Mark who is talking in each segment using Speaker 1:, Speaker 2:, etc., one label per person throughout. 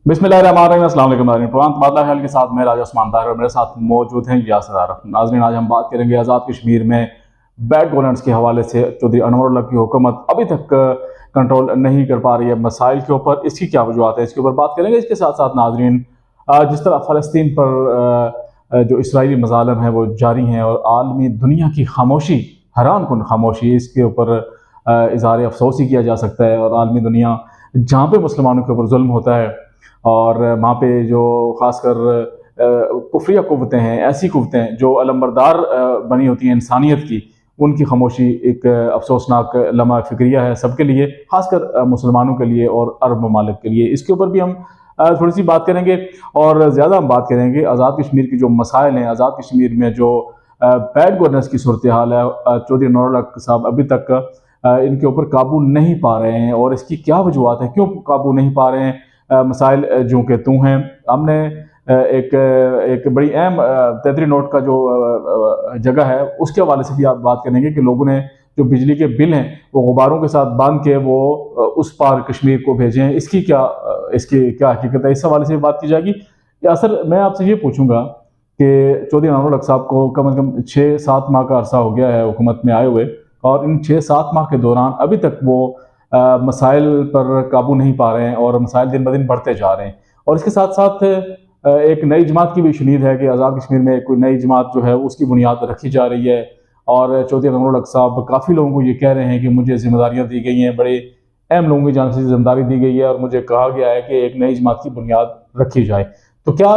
Speaker 1: बिस्मिल्लाहिर्रहमानिर्रहीम। अस्सलाम वालेकुम नाज़रीन। प्रांत बादला ख्याल के साथ मैं राजा उस्मान ताहिर और मेरे साथ मौजूद हैं यासर आरफ। नाज़रीन, आज हम बात करेंगे आज़ाद कश्मीर में बैड गवर्नेंस के हवाले से चौधरी अनवर की हुकूमत अभी तक कंट्रोल नहीं कर पा रही है मसाइल के ऊपर। इसकी क्या वजूहत है, इसके ऊपर बात करेंगे। इसके साथ साथ नाज़रीन, जिस तरह फ़लस्तीन पर जो इसराइली मज़ालिम हैं वो जारी हैं और आलमी दुनिया की खामोशी, हैरान कुन खामोशी, इसके ऊपर इज़हार अफसोस ही किया जा सकता है। और आलमी दुनिया जहाँ पे मुसलमानों के ऊपर जुल्म होता है और वहाँ पे जो ख़ासकर कुफ्रिया कुव्वतें हैं, ऐसी कुव्वतें जो अलंबरदार बनी होती हैं इंसानियत की, उनकी खामोशी एक अफसोसनाक लम्हा फ़िक्रिया है सबके लिए, ख़ासकर मुसलमानों के लिए और अरब ममालिक के लिए। इसके ऊपर भी हम थोड़ी सी बात करेंगे और ज़्यादा हम बात करेंगे आज़ाद कश्मीर की जो मसाइल हैं, आज़ाद कश्मीर में जो बैड गवर्नेंस की सूरत हाल है। चौधरी अनवर साहब अभी तक इनके ऊपर काबू नहीं पा रहे हैं और इसकी क्या वजूहत है, क्यों काबू नहीं पा रहे हैं। मसाइल जो के तू हैं। हमने एक बड़ी अहम 33 नोट का जो जगह है उसके हवाले से भी आप बात करेंगे कि लोगों ने जो बिजली के बिल हैं वो गुब्बारों के साथ बांध के वो उस पार कश्मीर को भेजे हैं। इसकी क्या हकीकत है, इस हवाले से भी बात की जाएगी। या सर, मैं आपसे ये पूछूंगा कि चौधरी अनवर साहब को कम से कम 6-7 माह का अरसा हो गया है हुकूमत में आए हुए, और इन 6-7 माह के दौरान अभी तक वो मसाइल पर काबू नहीं पा रहे हैं और मसाइल दिन ब दिन बढ़ते जा रहे हैं। और इसके साथ साथ एक नई जमात की भी शुनीद है कि आज़ाद कश्मीर में कोई नई जमात जो है उसकी बुनियाद रखी जा रही है। और चौधरी अनवर साहब काफ़ी लोगों को ये कह रहे हैं कि मुझे जिम्मेदारियाँ दी गई हैं, बड़े अहम लोगों की जान से जिम्मेदारी दी गई है और मुझे कहा गया है कि एक नई जमात की बुनियाद रखी जाए। तो क्या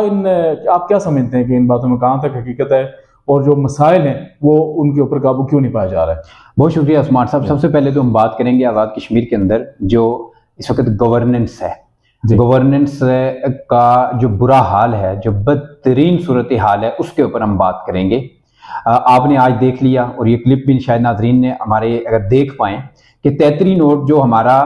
Speaker 1: आप क्या समझते हैं कि इन बातों में कहाँ तक हकीकत है और जो मसाइल हैं वो उनके ऊपर काबू क्यों नहीं पाया जा रहा है?
Speaker 2: बहुत शुक्रिया उस्मान साहब। सबसे पहले तो हम बात करेंगे आज़ाद कश्मीर के अंदर जो इस वक्त गवर्नेंस है, गवर्नेंस का जो बुरा हाल है, जो बदतरीन सूरत हाल है, उसके ऊपर हम बात करेंगे। आपने आज देख लिया और ये क्लिप भी शायद नाजरीन ने हमारे अगर देख पाए कि 33 नोट जो हमारा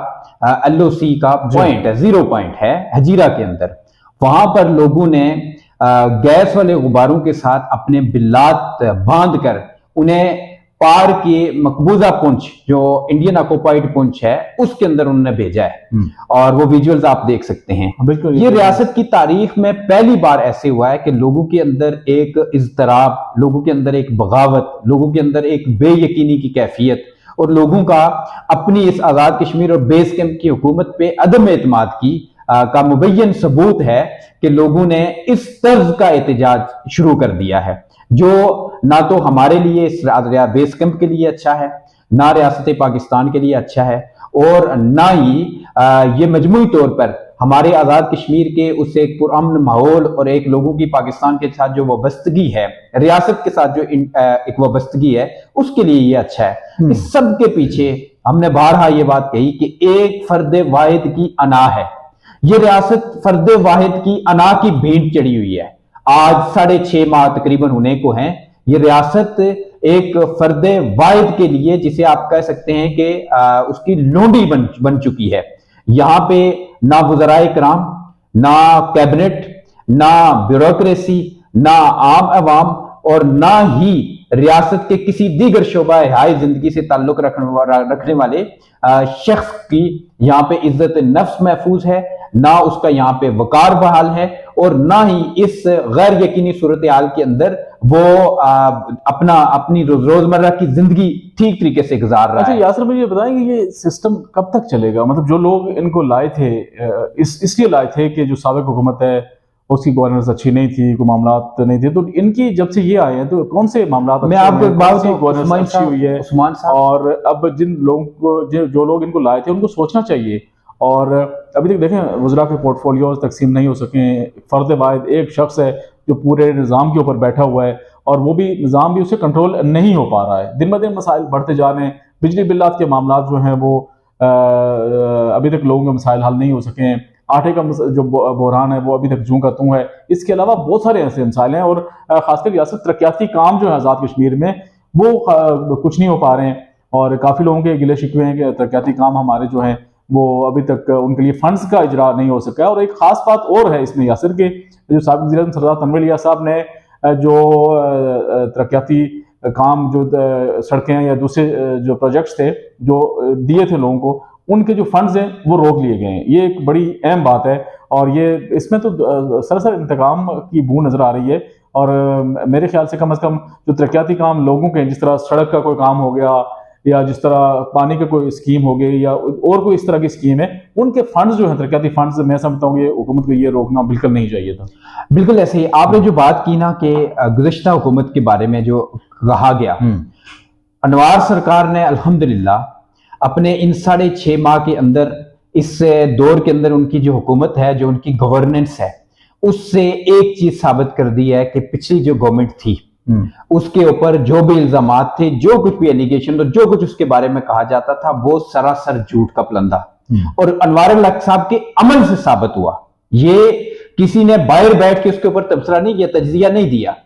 Speaker 2: LOC का पॉइंट है, 0 पॉइंट है हजीरा के अंदर, वहां पर लोगों ने गैस वाले गुब्बारों के साथ अपने बिल्लात बांध कर उन्हें पार के मकबूजा पुंछ जो इंडियन ऑक्युपाइड पुंछ है उसके अंदर उन्होंने भेजा है। और वो विजुअल्स आप देख सकते हैं। बिल्कुल, ये रियासत की तारीख में पहली बार ऐसे हुआ है कि लोगों के अंदर एक इज़्तिराब, लोगों के अंदर एक बगावत, लोगों के अंदर एक बेयकीनी की कैफियत और लोगों का अपनी इस आज़ाद कश्मीर और बेस कैंप की हुकूमत पे अदम एतमाद का मुबैयन सबूत है कि लोगों ने इस तर्ज का एहतजाज शुरू कर दिया है जो ना तो हमारे लिए इस बेस कैंप के लिए अच्छा है, ना रियासत पाकिस्तान के लिए अच्छा है और ना ही ये मजमूई तौर पर हमारे आज़ाद कश्मीर के उस एक पुरअमन माहौल और एक लोगों की पाकिस्तान के साथ जो वाबस्तगी है, रियासत के साथ जो एक वाबस्तगी है, उसके लिए ये अच्छा है। इस सब के पीछे हमने बारहा ये बात कही कि एक फर्द वाहिद की अना है। ये रियासत फर्द वाहिद की अना की भेंट चढ़ी हुई है। आज 6.5 माह तकरीबन होने को हैं। ये रियासत एक फर्द वाहिद के लिए, जिसे आप कह सकते हैं कि उसकी लोंडी बन चुकी है। यहाँ पे ना वज़राए कराम, ना कैबिनेट, ना ब्यूरोक्रेसी, ना आम अवाम और ना ही रियासत के किसी दीगर शोबा हाय जिंदगी से ताल्लुक रखने वाले शख्स की यहाँ पे इज्जत नफ्स महफूज है, ना उसका यहाँ पे वकार बहाल है और ना ही इस गैर यकीनी सूरत हाल के अंदर वो अपनी रोजमर्रा की जिंदगी ठीक तरीके से गुजार रहा है।
Speaker 1: अच्छा यासर, मुझे बताएंगे ये सिस्टम कब तक चलेगा? मतलब जो लोग इनको लाए थे इसलिए लाए थे कि जो साबिक हुकूमत है उसकी गवर्नेंस अच्छी नहीं थी, कोई मामलात नहीं थे, तो इनकी जब से ये आए हैं तो कौन से मामलात?
Speaker 2: मैं आपको एक बात
Speaker 1: गवर्नेंस अच्छी हुई है
Speaker 2: उस्मान साहब,
Speaker 1: और अब जिन लोगों को जो लोग इनको लाए थे उनको सोचना चाहिए। और अभी तक देखें वज़रा के पोर्टफोलियोज तकसीम नहीं हो सके। फ़र्द वाहिद एक शख्स है जो पूरे निज़ाम के ऊपर बैठा हुआ है और वो भी निज़ाम भी उसे कंट्रोल नहीं हो पा रहा है। दिन ब दिन मसाइल बढ़ते जा रहे हैं। बिजली बिल्लात के मामला जो हैं वो अभी तक लोगों के मसाइल हल नहीं हो सके हैं। आटे का जो बहरान है वो अभी तक जूं का तू है। इसके अलावा बहुत सारे ऐसे मसाइल हैं और ख़ासकर रियासत तरक्याती काम जो है आज़ाद कश्मीर में वो कुछ नहीं हो पा रहे हैं और काफ़ी लोगों के गिले शिकवे हैं कि तरक्याती काम हमारे जो हैं वो अभी तक उनके लिए फंड्स का इजरा नहीं हो सका है। और एक ख़ास बात और है इसमें यासर के, जो साबिक़ वज़ीर-ए-आज़म सरदार तनवीर इलियास साहब ने जो तरक्याती काम, जो सड़कें या दूसरे जो प्रोजेक्ट्स थे जो दिए थे लोगों को, उनके जो फंड्स हैं वो रोक लिए गए हैं। ये एक बड़ी अहम बात है और ये इसमें तो सरासर इंतकाम की बू नजर आ रही है। और मेरे ख्याल से कम जो तरक्याती काम लोगों के, जिस तरह सड़क का कोई काम हो गया या जिस तरह पानी का कोई स्कीम हो गई या और कोई इस तरह की स्कीम है, उनके फंड्स जो है तरक्याती फंड्स, मैं समझता हूँ ये हुकूमत को ये रोकना बिल्कुल नहीं चाहिए था।
Speaker 2: बिल्कुल ऐसे ही आपने जो बात की ना कि गुज़िश्ता हुकूमत के बारे में जो कहा गया, अनवार सरकार ने अल्हम्दुलिल्लाह अपने इन 6.5 माह के अंदर, इस दौर के अंदर उनकी जो हुकूमत है, जो उनकी गवर्नेंस है, उससे एक चीज साबित कर दी है कि पिछली जो गवर्नमेंट थी उसके ऊपर जो भी इल्जामात थे, जो कुछ भी एलिगेशन, तो जो कुछ उसके बारे में कहा जाता था, वो सरासर झूठ का पलंदा और अनवार अल हक साहब के अमल से साबित हुआ। ये किसी ने बाहर बैठ के उसके ऊपर तबसरा नहीं किया, तज्जिया नहीं दिया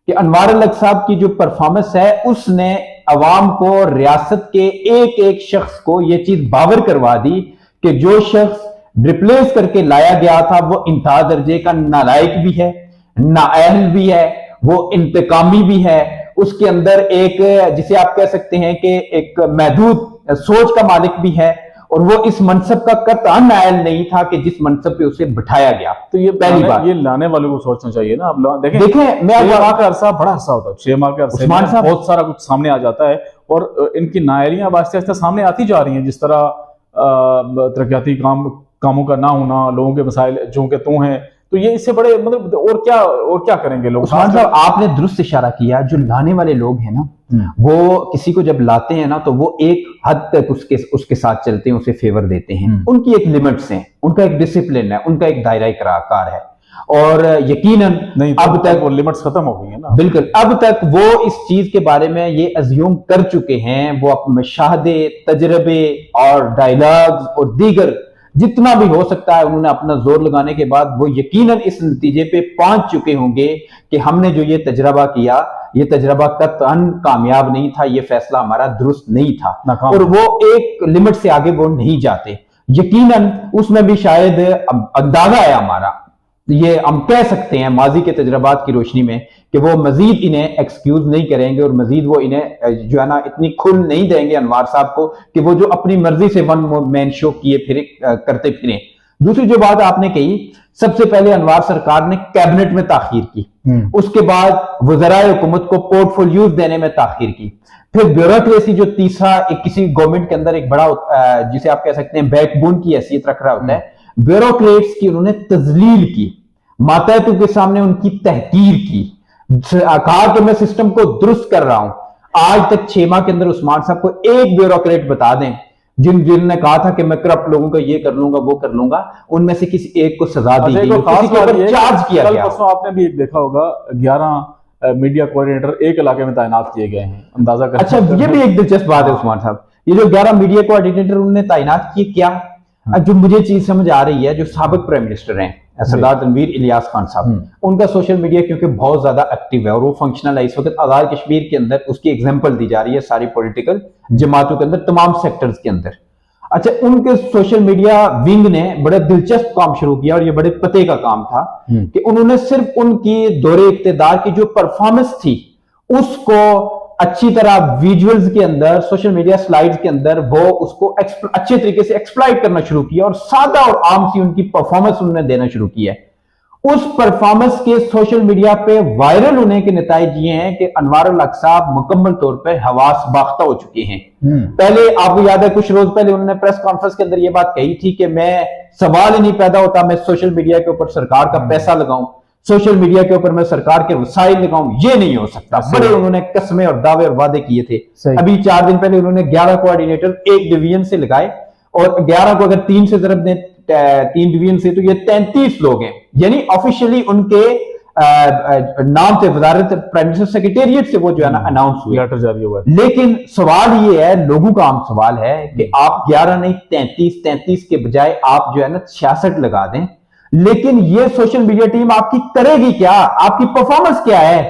Speaker 2: कि अनवार अल हक साहब की जो परफॉर्मेंस है उसने अवाम को, रियासत के एक एक शख्स को यह चीज बावर करवा दी कि जो शख्स रिप्लेस करके लाया गया था वो इंतहा दर्जे का नालायक भी है, नाअहल भी है, वो इंतकामी भी है, उसके अंदर एक, जिसे आप कह सकते हैं कि एक महदूद सोच का मालिक भी है, और वो इस मनसब का कतई नाअहल नहीं था कि जिस मनसब पे उसे बिठाया गया।
Speaker 1: तो ये पहली बात, ये लाने वालों को सोचना चाहिए ना। आप देखें मैं 6 माह का अरसा बड़ा अरसा होता है, 6 माह के अरसे में बहुत सारा कुछ सामने आ जाता है और इनकी नाअहलियां आहिस्ते आहिस्ते सामने आती जा रही हैं। जिस तरह तरक्याती कामों का ना होना, लोगों के मसाइल जो के तो हैं, तो ये इससे बड़े मतलब और क्या करेंगे लोग।
Speaker 2: उस्मान साहब आपने दुरुस्त इशारा किया, जो लाने वाले लोग हैं ना, वो किसी को जब लाते हैं ना तो वो एक हद तक उसके साथ चलते हैं, उसे फेवर देते हैं। उनकी एक लिमिट्स हैं, उनका एक डिसिप्लिन है, उनका एक दायरा कार है, और यकीनन
Speaker 1: नहीं अब तक वो लिमिट्स खत्म हो गई है ना।
Speaker 2: बिल्कुल, अब तक वो इस चीज के बारे में ये अज्यूम कर चुके हैं, वो अपने मुशाहदे, तजर्बे और डायलॉग्स और दीगर जितना भी हो सकता है उन्होंने अपना जोर लगाने के बाद वो यकीनन इस नतीजे पे पहुंच चुके होंगे कि हमने जो ये तजर्बा किया, ये तजर्बा कतई कामयाब नहीं था, ये फैसला हमारा दुरुस्त नहीं था, और वो एक लिमिट से आगे वो नहीं जाते। यकीनन उसमें भी शायद अंदाजा है हमारा, ये हम कह सकते हैं माजी के तजर्बात की रोशनी में, कि वो मजीद इन्हें एक्सक्यूज नहीं करेंगे और मजीद वो इन्हें जो है ना इतनी खुल नहीं देंगे अनवार साहब को कि वो जो अपनी मर्जी से वन मैन शो किए फिरे करते फिरें। दूसरी जो बात आपने कही, सबसे पहले अनवार सरकार ने कैबिनेट में ताखीर की, उसके बाद वज़राए हुकूमत को पोर्टफोलियोज देने में ताखीर की, फिर ब्यूरोक्रेसी जो तीसरा किसी गवर्नमेंट के अंदर एक बड़ा जिसे आप कह सकते हैं बैकबोन की हैसियत रख रहा होता है, ब्यूरोक्रेट्स की उन्होंने तजलील की, मातहतों के सामने उनकी तहकीर की, कहा कि मैं सिस्टम को दुरुस्त कर रहा हूं। आज तक 6 माह के अंदर उस्मान साहब को एक ब्यूरोक्रेट बता दें जिनने कहा था कि मैं करप्ट लोगों का ये कर लूंगा वो कर लूंगा, उनमें से किसी एक को सजा दी गई, किसी के ऊपर चार्ज किया गया।
Speaker 1: परसों आपने भी एक देखा होगा 11 मीडिया कोऑर्डिनेटर एक इलाके में तैनात किए गए हैं, अंदाजा कर।
Speaker 2: अच्छा, ये भी एक दिलचस्प बात है उस्मान साहब, ये जो 11 मीडिया कोऑर्डिनेटर उन्होंने तैनात किए, क्या जो मुझे चीज समझ आ रही है, जो साबिक प्राइम मिनिस्टर हैं सरदार तनवीर इलियास खान साहब, उनका सोशल मीडिया क्योंकि बहुत ज्यादा एक्टिव है और वो फंक्शनल है, इस वक्त आजाद कश्मीर के अंदर उसकी एग्जांपल दी जा रही है सारी पॉलिटिकल जमातों के अंदर, तमाम सेक्टर्स के अंदर। अच्छा, उनके सोशल मीडिया विंग ने बड़ा दिलचस्प काम शुरू किया और ये बड़े पते का काम था कि उन्होंने सिर्फ उनकी दौरे इक्तदार की जो परफॉर्मेंस थी उसको अच्छी तरह विजुअल्स के अंदर, सोशल मीडिया स्लाइड्स के अंदर वो उसको अच्छे तरीके से एक्सप्लॉइट करना शुरू किया और सादा और आम सी उनकी परफॉर्मेंस उन्होंने देना शुरू किया है। उस परफॉर्मेंस के सोशल मीडिया पे वायरल होने के नतीजे ये हैं कि अनवार अल हक साहब मुकम्मल तौर पर हवास बाख्ता हो चुके हैं। पहले आपको याद है कुछ रोज पहले उन्होंने प्रेस कॉन्फ्रेंस के अंदर ये बात कही थी कि मैं सवाल ही नहीं पैदा होता मैं सोशल मीडिया के ऊपर सरकार का पैसा लगाऊं, सोशल मीडिया के ऊपर मैं सरकार के वसाइल लगाऊं, ये नहीं हो सकता। बड़े उन्होंने कस्में और दावे और वादे किए थे। अभी 4 दिन पहले उन्होंने 11 कोऑर्डिनेटर एक डिवीजन से लगाए और 11 को अगर 3 से जरब दें 3 डिवीजन से तो ये 33 लोग हैं, यानी ऑफिशियली उनके नाम से वजारत प्राइम मिनिस्टर सेक्रेटेरिएट से वो जो है ना अनाउंस हुआ, लेटर जारी हुआ। लेकिन सवाल ये है, लोगों का आम सवाल है कि आप 11 नहीं 33 के बजाय आप जो है ना 66 लगा दें, लेकिन ये सोशल मीडिया टीम आपकी करेगी क्या? आपकी परफॉर्मेंस क्या है?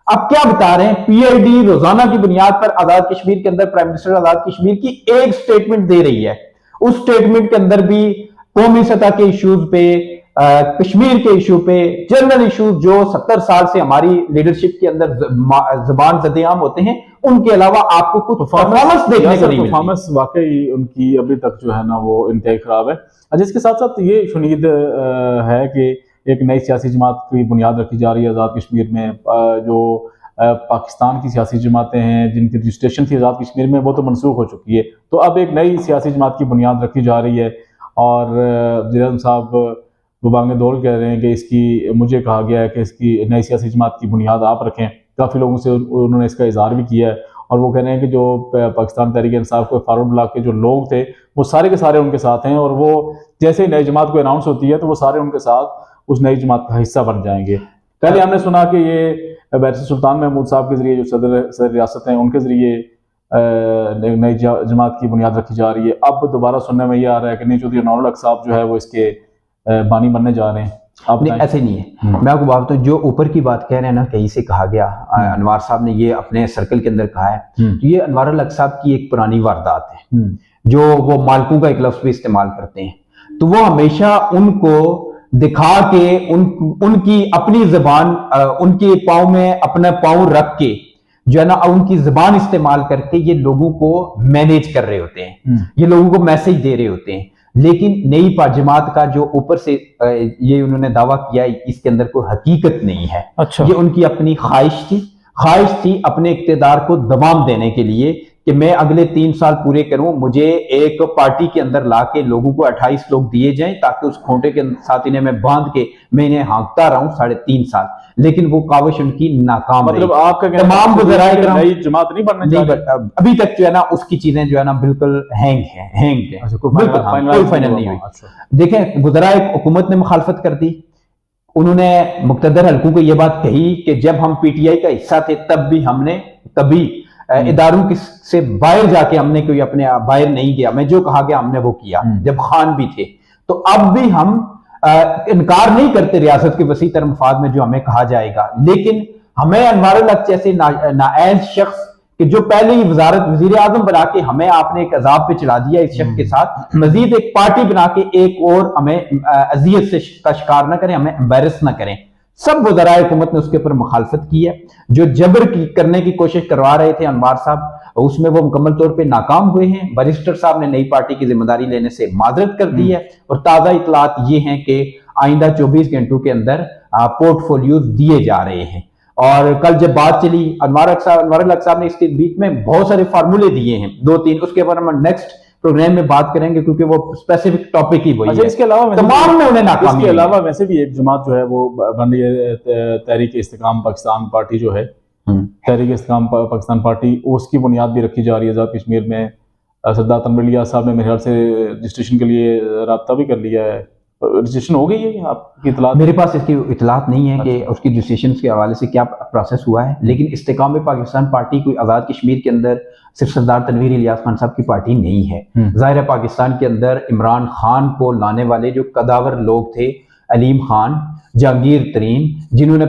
Speaker 2: आप क्या बता रहे हैं? पीआईडी रोजाना की बुनियाद पर आजाद कश्मीर के अंदर प्राइम मिनिस्टर आजाद कश्मीर की एक स्टेटमेंट दे रही है, उस स्टेटमेंट के अंदर भी कौमी सतह के इश्यूज पे, कश्मीर के इशू पे, जनरल इशू जो 70 साल से हमारी लीडरशिप के अंदर जबान ज़द-ए-आम होते हैं, उनके अलावा आपको कुछ परफॉर्मेंस देखने को नहीं मिलती।
Speaker 1: परफॉर्मेंस वाकई उनकी अभी तक जो है ना वो इंतहाई खराब है। अच्छा, इसके साथ साथ ये शुनीद है कि एक नई सियासी जमात की बुनियाद रखी जा रही है आज़ाद कश्मीर में। जो पाकिस्तान की सियासी जमातें हैं जिनकी रजिस्ट्रेशन थी आज़ाद कश्मीर में, वो तो मनसूख हो चुकी है। तो अब एक नई सियासी जमात की बुनियाद रखी जा रही है और वज़ीर-ए-आज़म साहब बुबांग दौल कह रहे हैं कि इसकी, मुझे कहा गया है कि इसकी नई सियासी जमात की बुनियाद आप रखें। काफ़ी लोगों से उन्होंने इसका इज़हार भी किया है और वो कह रहे हैं कि जो पाकिस्तान तहरीक-ए-इंसाफ को फारूक ब्लॉक के जो लोग थे वो सारे के सारे उनके साथ हैं और वो जैसे ही नई जमात को अनाउंस होती है तो वो सारे उनके साथ उस नई जमात का हिस्सा बन जाएंगे। पहले हमने सुना कि ये बैरिस्टर सुल्तान महमूद साहब के जरिए, जो सदर रियासत हैं, उनके जरिए नई जमात की बुनियाद रखी जा रही है। अब दोबारा सुनने में ये आ रहा है कि नहीं, चौधरी अनवर हक साहब जो है वो इसके बानी बनने जा रहे हैं। आप
Speaker 2: नहीं, ऐसे नहीं है। मैं आपको बात, तो जो ऊपर की बात कह रहे हैं ना, कहीं से कहा गया, अनवार साहब ने ये अपने सर्कल के अंदर कहा है, तो ये अनवर हक साहब की एक पुरानी वारदात है जो वो मालकों का एक लफ्ज भी इस्तेमाल करते हैं। तो वो हमेशा उनको दिखा के उनकी अपनी जबान, उनके पाँव में अपना पाँव रख के जो है ना, उनकी जबान इस्तेमाल करके ये लोगों को मैनेज कर रहे होते हैं, ये लोगों को मैसेज दे रहे होते हैं। लेकिन नई जमात का जो ऊपर से ये उन्होंने दावा किया, इसके अंदर कोई हकीकत नहीं है।
Speaker 1: अच्छा।
Speaker 2: ये उनकी अपनी ख्वाहिश थी अपने इक्तदार को दबाम देने के लिए कि मैं अगले 3 साल पूरे करूं, मुझे एक पार्टी के अंदर लाके लोगों को 28 लोग दिए जाएं ताकि उस खोटे के साथ इन्हें मैं बांध के मैं इन्हें हाँकता रहूं 3.5 साल। लेकिन वो काविश उनकी नाकाम रही।
Speaker 1: मतलब आपका
Speaker 2: तमाम
Speaker 1: नई जमात नहीं बनने जा रही
Speaker 2: अभी तक जो है ना, उसकी चीजें जो है ना बिल्कुल हैंग है। कोई फाइनल नहीं हुई। देखें, गुज़राए हुकूमत ने मुखालफत कर दी। उन्होंने मुक्तदर हल्कों को यह बात कही कि जब हम पीटीआई का हिस्सा थे तब भी हमने कभी इदारों से बाहर जाके हमने कोई अपने बाहर नहीं गया, मैं जो कहा गया हमने वो किया जब खान भी थे। तो अब भी हम इनकार नहीं करते रियासत के वसी तर मफाद में जो हमें कहा जाएगा, लेकिन हमें अनवर हक जैसे नाअहल शख्स कि जो पहले ही वजीर आजम बना के हमें आपने एक अजाब पे चला दिया, इस शख्स के साथ मजीद एक पार्टी बना के एक और हमें अजियत से का शिकार न करें, हमें एम्बेरस न करें। सब वज़राए हुकूमत ने उसके ऊपर मुखालफत की है। जो जबर करने की कोशिश करवा रहे थे अनवार साहब, उसमें वो मुकम्मल तौर पे नाकाम हुए हैं। बैरिस्टर साहब ने नई पार्टी की जिम्मेदारी लेने से माजरत कर दी है और ताज़ा इतलात ये हैं कि आइंदा 24 घंटों के अंदर पोर्टफोलियोज दिए जा रहे हैं। और कल जब बात चली, अनवर हक साहब ने इसके बीच में बहुत सारे फार्मूले दिए हैं, 2-3, उसके ऊपर हम नेक्स्ट प्रोग्राम में बात करेंगे क्योंकि वो स्पेसिफिक टॉपिक ही वही है।
Speaker 1: इसके अलावा
Speaker 2: तमाम में उन्हें नाकामी। इसके
Speaker 1: अलावा वैसे भी एक जमात जो है वो बन रही है, तहरीक इस्तेकाम पाकिस्तान पार्टी जो है, तहरीक इस्तेकाम पाकिस्तान पार्टी, उसकी बुनियाद भी रखी जा रही है आज़ाद कश्मीर में। सरदार तनवीर इलियास साहब ने मेरे ख्याल से रजिस्ट्रेशन के लिए रब्ता भी कर लिया है। रजिस्ट्रेशन हो गई है आपकी इतलात?
Speaker 2: मेरे पास इसकी इतलात नहीं है कि उसकी रजिस्ट्रेशन के हवाले से क्या प्रोसेस हुआ है, लेकिन इस्तेकाम पाकिस्तान पार्टी कोई आज़ाद कश्मीर के अंदर सिर्फ सरदार तनवीर इलियास खान साहब की पार्टी नहीं है। ज़ाहिर है पाकिस्तान के अंदर इमरान खान को लाने वाले जो कदावर लोग थे, अलीम खान, जहांगीर तरीन, जिन्होंने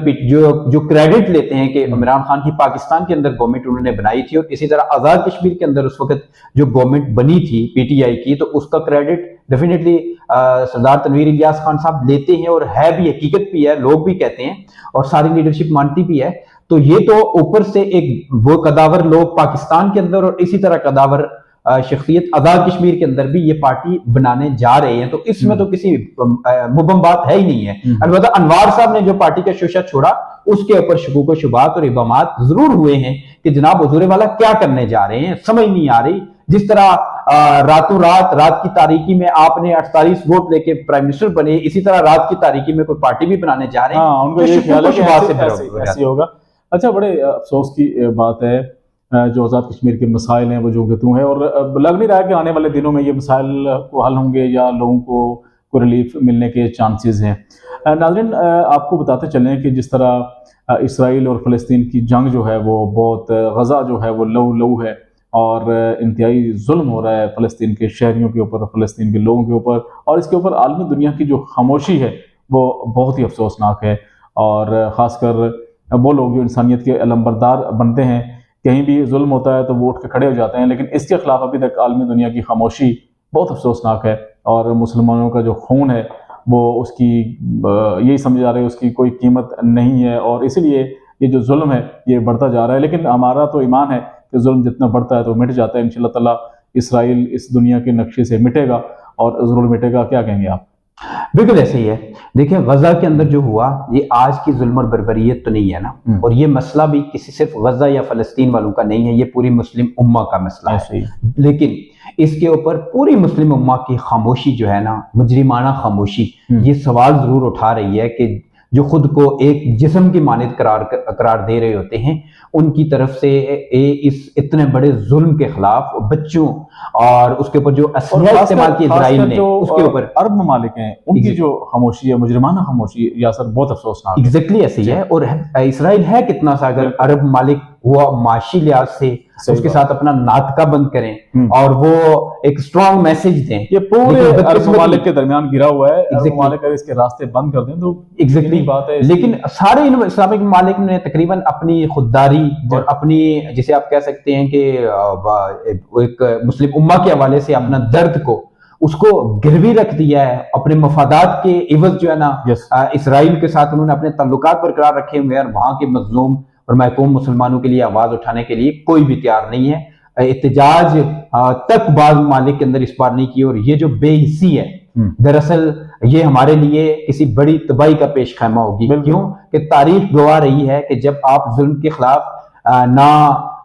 Speaker 2: जो क्रेडिट लेते हैं कि इमरान खान की पाकिस्तान के अंदर गवर्नमेंट उन्होंने बनाई थी, और इसी तरह आज़ाद कश्मीर के अंदर उस वक्त जो गवर्नमेंट बनी थी पीटीआई की, तो उसका क्रेडिट डेफिनेटली सरदार तनवीर इलियास खान साहब लेते हैं और है भी, हकीकत भी है, लोग भी कहते हैं और सारी लीडरशिप मानती भी है। तो ये तो ऊपर से एक वो कदावर लोग पाकिस्तान के अंदर और इसी तरह कदावर शख्सियत आज़ाद कश्मीर के अंदर भी ये पार्टी बनाने जा रहे हैं, तो इसमें तो किसी मुबम बात है ही नहीं है। अलबत्ता अनवार साहब ने जो पार्टी का शोशा छोड़ा उसके ऊपर शकूक शुबात और इबामात जरूर हुए हैं कि जनाब हुजूर वाला क्या करने जा रहे हैं, समझ नहीं आ रही। जिस तरह रातों रात की तारीकी में आपने 48 वोट लेके प्राइम मिनिस्टर बने, इसी तरह रात की तारीकी में कोई पार्टी भी बनाने जा रहे हैं।
Speaker 1: उनको ये ख्याल है कि ऐसे होगा। अच्छा, बड़े अफसोस की बात है जो आज़ाद कश्मीर के मसाइल हैं वो जो गतू हैं, और लग नहीं रहा है कि आने वाले दिनों में ये मसाइल को हल होंगे या लोगों को रिलीफ मिलने के चांसेस हैं। नाज़रीन, आपको बताते चलें कि जिस तरह इसराइल और फ़लस्तीन की जंग जो है वो बहुत, गज़ा जो है वो लहू है और इंतहाई जुल्म हो रहा है फ़लस्तीन के शहरियों के ऊपर, फ़लस्तीन के लोगों के ऊपर, और इसके ऊपर आलमी दुनिया की जो खामोशी है वो बहुत ही अफसोसनाक है। और ख़ासकर वो लोग जो इंसानियत के अलंबरदार बनते हैं, कहीं भी जुल्म होता है तो वो उठ के खड़े हो जाते हैं, लेकिन इसके खिलाफ अभी तक आलमी दुनिया की खामोशी बहुत अफसोसनाक है। और मुसलमानों का जो खून है वो उसकी यही समझे जा रहे हैं उसकी कोई कीमत नहीं है, और इसीलिए ये जो जुल्म है ये बढ़ता जा रहा है। लेकिन हमारा तो ईमान है कि जुल्म जितना बढ़ता है तो मिट जाता है। इंशाअल्लाह ताला इसराइल इस दुनिया के नक्शे से मिटेगा और जुल्म मिटेगा। क्या कहेंगे आप?
Speaker 2: बिल्कुल ऐसे ही है। देखिए गजा के अंदर जो हुआ ये आज की जुल्म और बर्बरियत तो नहीं है ना, और ये मसला भी किसी सिर्फ गजा या फलस्तीन वालों का नहीं है, ये पूरी मुस्लिम उम्मा का मसला है। लेकिन इसके ऊपर पूरी मुस्लिम उम्मा की खामोशी जो है ना, मुजरिमाना खामोशी, ये सवाल जरूर उठा रही है कि जो खुद को एक जिस्म की मानित करार दे रहे होते हैं, उनकी तरफ से इस इतने बड़े जुल्म के खिलाफ बच्चों और उसके ऊपर जो असलियत इस्तेमाल की इजराइल ने उसके ऊपर
Speaker 1: अरब ममालिक हैं उनकी जो खामोशी है, मुजरिमाना खामोशी, यासर बहुत अफसोसनाक।
Speaker 2: एग्जैक्टली ऐसी है। और इसराइल है कितना सा, अगर अरब ममालिक वो माशी लिहाज से उसके साथ अपना नाटका बंद करें और वो एक स्ट्रॉन्ग मैसेज दें,
Speaker 1: ये पूरे अरब ममालिक के दरमियान गिरा हुआ है। अरब ममालिक अगर इसके रास्ते बंद कर दें तो
Speaker 2: एग्जैक्टली बात है। लेकिन सारे इस्लामिक ममालिक ने तकरीबन अपनी खुददारी और अपनी, जिसे आप कह सकते हैं कि एक मुस्लिम उम्मा के हवाले से अपना दर्द को उसको गिरवी रख दिया है। अपने मफादात के इवज जो है ना इसराइल के साथ उन्होंने अपने ताल्लुकात बरकरार रखे हुए हैं, और वहां के मजलूम और महकूम मुसलमानों के लिए आवाज उठाने के लिए कोई भी तैयार नहीं है। एहतजाज तक बाद ममालिक के अंदर इस बार नहीं की, और ये जो बेहिसी है दरअसल ये हमारे लिए किसी बड़ी तबाही का पेश खैमा होगी। क्यों कि तारीख गवाह रही है कि जब आप जुल्म के खिलाफ ना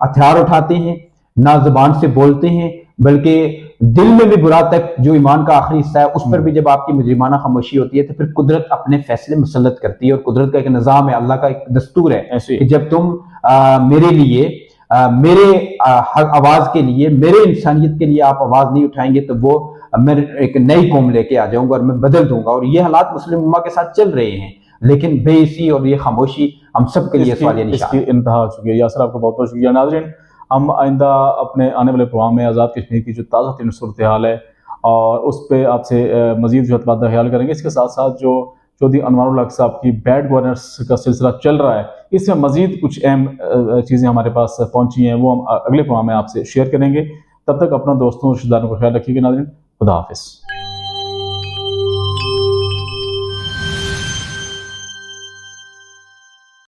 Speaker 2: हथियार उठाते हैं, ना जुबान से बोलते हैं, बल्कि दिल में भी बुरा तक जो ईमान का आखिरी हिस्सा है उस पर भी जब आपकी मुजरिमाना खामोशी होती है, तो फिर कुदरत अपने फैसले मुसल्लत करती है। और कुदरत का एक निज़ाम है, अल्लाह का एक दस्तूर है कि जब तुम मेरे लिए मेरे आवाज के लिए, मेरे इंसानियत के लिए आप आवाज नहीं उठाएंगे, तो वो मैं एक नई कौम लेके आ जाऊंगा और मैं बदल दूंगा। और ये हालात मुस्लिम उम्मा के साथ चल रहे हैं, लेकिन बेइसी और ये खामोशी हम सब के लिए सवालिया निशान है।
Speaker 1: इंतहा हो चुकी है। यासर आपका बहुत बहुत शुक्रिया। नाज़रीन, हम आइंदा अपने आने वाले प्रोग्राम में आज़ाद कश्मीर की जो ताज़ा तीन सूरत हाल है और उस पर आपसे मज़ीद जो तबादला ख्याल करेंगे। इसके साथ साथ जो चौधरी अनवारुल हक साहब की बैड गवर्नेंस का सिलसिला चल रहा है, इसमें मज़ीद कुछ अहम चीज़ें हमारे पास पहुँची हैं, वो हम अगले प्रोग्राम में आपसे शेयर करेंगे। तब तक अपना दोस्तों रिश्तेदारों का ख्याल रखिएगा। नाज़रीन, खुदा हाफिज़।